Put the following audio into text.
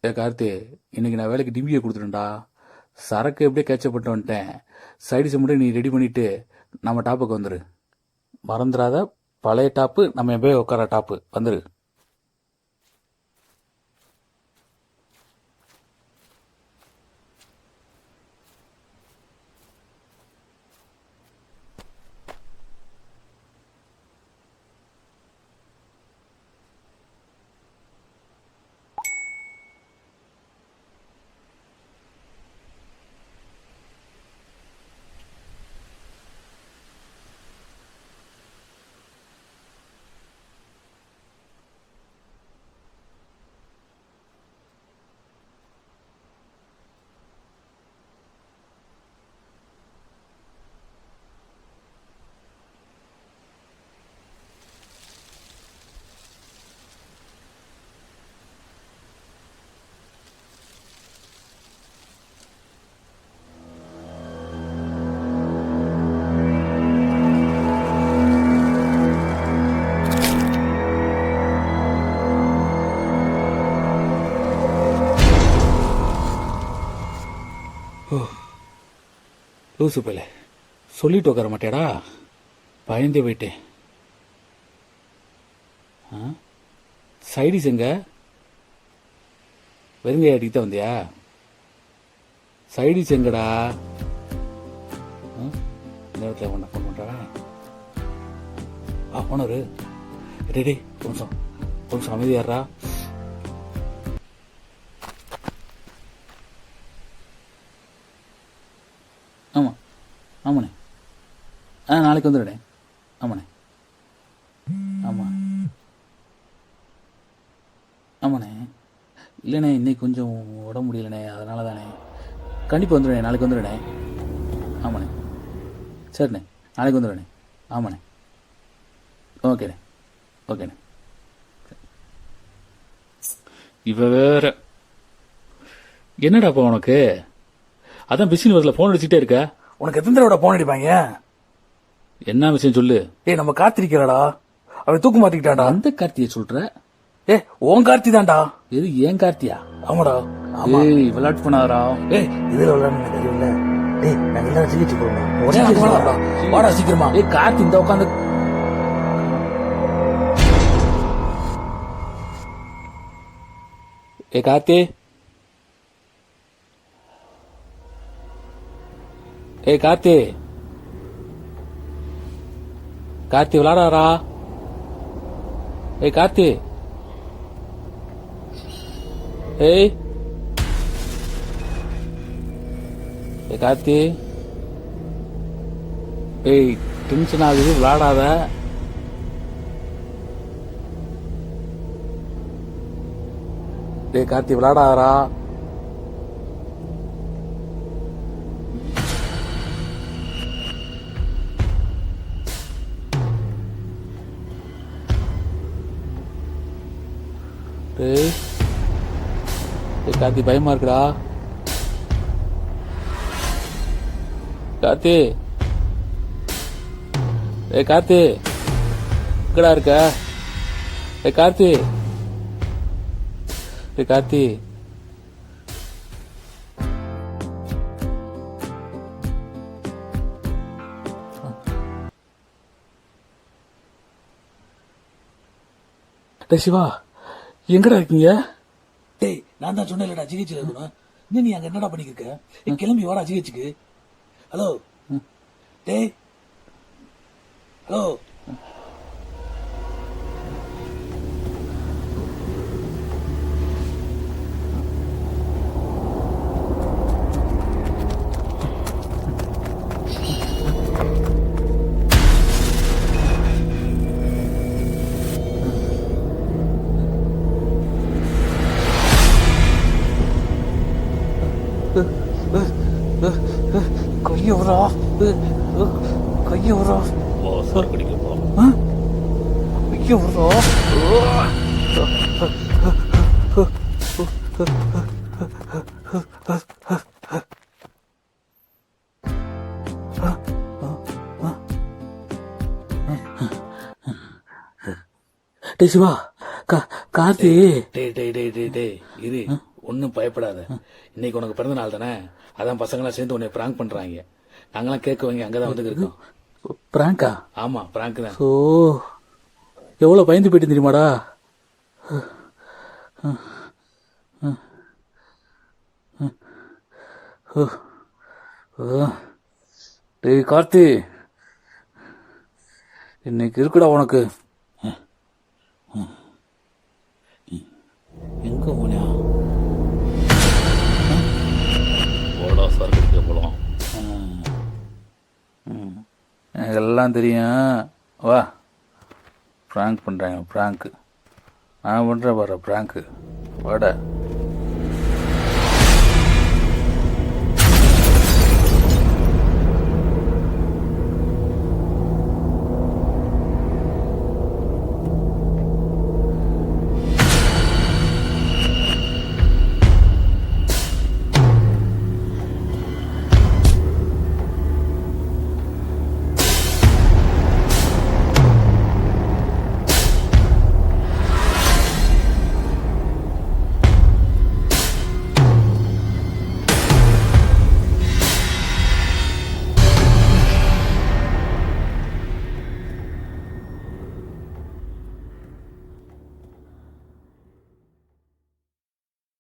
கார்த்தி, இன்னைக்கு நான் வேலைக்கு டிம்பியை கொடுத்துட்டேன்டா. சரக்கு எப்படியே கேட்சப்பட்டு வந்துட்டேன். சைடிஸை மட்டும் நீ ரெடி பண்ணிட்டு நம்ம டாப்புக்கு வந்துரு. மறந்துடாத, பழைய டாப்பு நம்ம போய் உட்கார டாப்பு வந்துரு. லூசு பேல சொல்லிட்டு உட்கார மாட்டேடா, பயந்தே போயிட்டேன். சைடிஸ் எங்க? வெறுங்கைய அடிக்கிட்ட வந்தியா? சைடிஸ் எங்கடா? நேரத்தில் ஒன்று ஃபோன் பண்ணுறா. போனரு டே ஒரு நிமிஷம் அமைதியாடுறா. ஆமாம் ஆமாண்ணே. நாளைக்கு வந்துடுண்ணே. ஆமாண்ணே. ஆமாம் ஆமாண்ணே. இல்லைண்ணே, இன்னைக்கு கொஞ்சம் உடம்பு முடியலண்ணே, அதனால தானே. கண்டிப்பாக வந்துடுண்ணே, நாளைக்கு வந்துடுண்ணே. ஆமாண்ணே. சரிண்ணே, நாளைக்கு வந்துடுண்ணே. ஆமாண்ணே. ஓகேண்ணே. ஓகேண்ணே. இவ வேற என்னடாப்பா உனக்கு? அதான் பிஸின்னு வரல, போன் அடிச்சுட்டே இருக்க. உனக்கு எத்தனை தடவை போன் அடிப்பாங்க? என்ன விஷயம் சொல்லு. நம்ம கார்த்திரிக்கிறாடா, அவன் தூக்கு மாத்திக்கிட்டாடா. அந்த கார்த்தியை சொல்ற? உன் கார்த்தி தான்டா. எது ஏன் கார்த்தியா? ஆமாடா. விளையாட்டு பண்ணாரா? இதுல விளையாடு தெரியல. நாங்க எல்லாரும் சிகிச்சை போடணும். வாடா சீக்கிரமா. கார்த்தி இந்த உட்காந்து கார்த்தி, கார்த்தி, கார்த்தி விளையாடாரா? கார்த்தி, கார்த்தி, டென்ஷன் ஆகுது, விளையாடாத. கார்த்தி விளையாடாரா? கார்த்தி பயமா இருக்குடா. கார்த்தி, கார்த்தி எங்கடா இருக்க? கார்த்தி, கார்த்தி, சிவா எங்கடா இருக்கீங்க? நான் தான் சொன்னேன்லடா சிகிச்சையில் இருக்கணும். இன்னும் நீ அங்க என்னடா பண்ணிக்கிருக்க? கிளம்பி வாடா சிகிச்சைக்கு. Hello hello. கையவரா கையவரா கையவரா. சிவா கார்த்தி இரு ஒன்றும் பயப்படாத. இன்னைக்கு உனக்கு பிறந்த நாள் தானே, அதான் பசங்களாம் சேர்ந்து உன்னை பிராங்க் பண்றாங்க. நாங்களாம் கேட்க வாங்கி அங்கதான் வந்து இருக்கோம். பிராங்கா? ஆமா, பிராங்க் தான். ஓ, எவ்வளவு பயந்து போயிட்டு தெரியுமாடா? டேய் கார்த்தி, இன்னைக்கு இருக்குடா உனக்கு. எங்க போனியா? ஓடா சரக்கு போலாம். எனக்கு எல்லாம் தெரியும். வா, பிராங்க் பண்றாங்க. பிராங்க் நான் பண்றேன் பாரு. பிராங்க் வாடா.